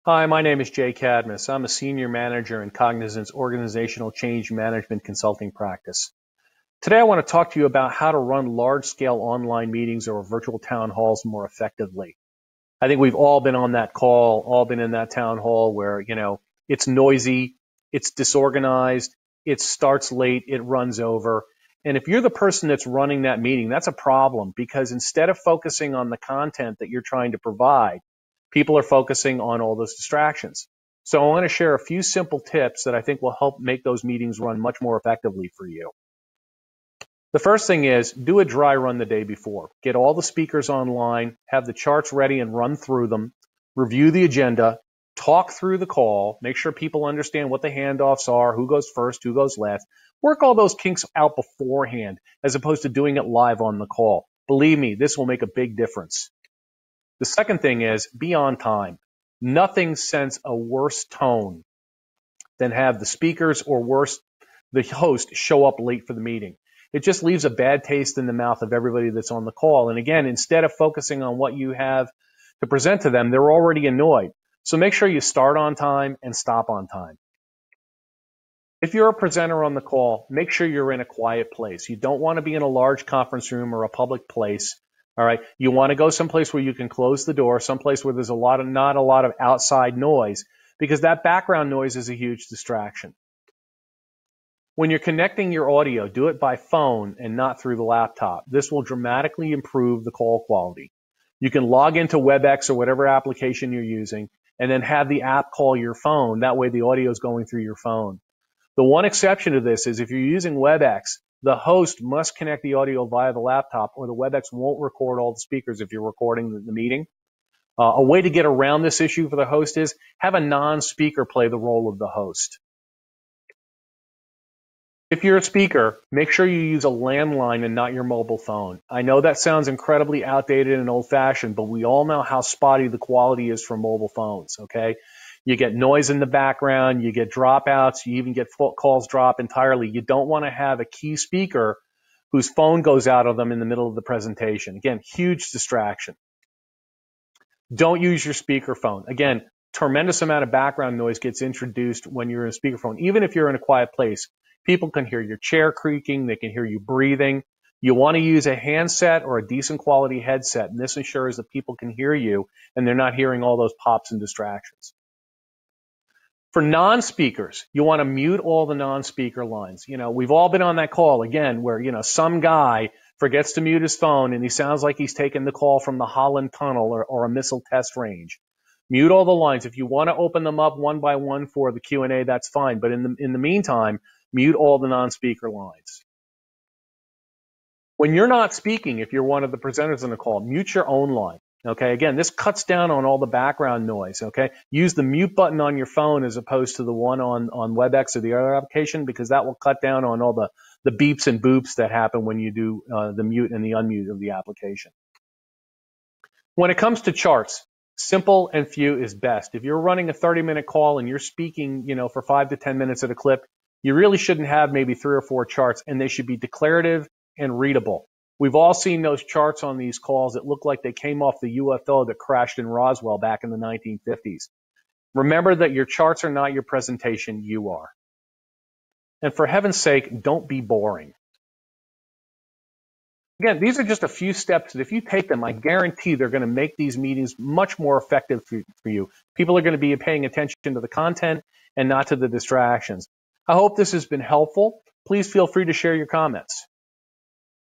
Hi, my name is Jay Cadmus. I'm a senior manager in Cognizant's organizational change management consulting practice. Today I want to talk to you about how to run large-scale online meetings or virtual town halls more effectively. I think we've all been on that call, all been in that town hall where, it's noisy, it's disorganized, it starts late, it runs over. And if you're the person that's running that meeting, that's a problem because instead of focusing on the content that you're trying to provide, people are focusing on all those distractions. So I want to share a few simple tips that I think will help make those meetings run much more effectively for you. The first thing is do a dry run the day before. Get all the speakers online, have the charts ready and run through them, review the agenda, talk through the call, make sure people understand what the handoffs are, who goes first, who goes last. Work all those kinks out beforehand as opposed to doing it live on the call. Believe me, this will make a big difference. The second thing is be on time. Nothing sends a worse tone than have the speakers or worse, the host show up late for the meeting. It just leaves a bad taste in the mouth of everybody that's on the call. And again, instead of focusing on what you have to present to them, they're already annoyed. So make sure you start on time and stop on time. If you're a presenter on the call, make sure you're in a quiet place. You don't want to be in a large conference room or a public place. All right. You want to go someplace where you can close the door, someplace where there's not a lot of outside noise, because that background noise is a huge distraction. When you're connecting your audio, do it by phone and not through the laptop. This will dramatically improve the call quality. You can log into WebEx or whatever application you're using and then have the app call your phone. That way the audio is going through your phone. The one exception to this is if you're using WebEx, the host must connect the audio via the laptop or the WebEx won't record all the speakers if you're recording the meeting. A way to get around this issue for the host is have a non-speaker play the role of the host. If you're a speaker, make sure you use a landline and not your mobile phone. I know that sounds incredibly outdated and old-fashioned, but we all know how spotty the quality is from mobile phones, okay? You get noise in the background, you get dropouts, you even get calls drop entirely. You don't want to have a key speaker whose phone goes out on them in the middle of the presentation. Again, huge distraction. Don't use your speakerphone. Again, tremendous amount of background noise gets introduced when you're in a speakerphone. Even if you're in a quiet place, people can hear your chair creaking, they can hear you breathing. You want to use a handset or a decent quality headset, and this ensures that people can hear you and they're not hearing all those pops and distractions. For non-speakers, you want to mute all the non-speaker lines. We've all been on that call, again, where, some guy forgets to mute his phone and he sounds like he's taking the call from the Holland Tunnel or a missile test range. Mute all the lines. If you want to open them up one by one for the Q&A, that's fine. But in the meantime, mute all the non-speaker lines. When you're not speaking, if you're one of the presenters on the call, mute your own line. Okay, again, this cuts down on all the background noise, okay? Use the mute button on your phone as opposed to the one on WebEx or the other application because that will cut down on all the beeps and boops that happen when you do the mute and the unmute of the application. When it comes to charts, simple and few is best. If you're running a 30-minute call and you're speaking, for 5 to 10 minutes at a clip, you really shouldn't have maybe 3 or 4 charts, and they should be declarative and readable. We've all seen those charts on these calls that look like they came off the UFO that crashed in Roswell back in the 1950s. Remember that your charts are not your presentation, you are. And for heaven's sake, don't be boring. Again, these are just a few steps that if you take them, I guarantee they're going to make these meetings much more effective for you. People are going to be paying attention to the content and not to the distractions. I hope this has been helpful. Please feel free to share your comments.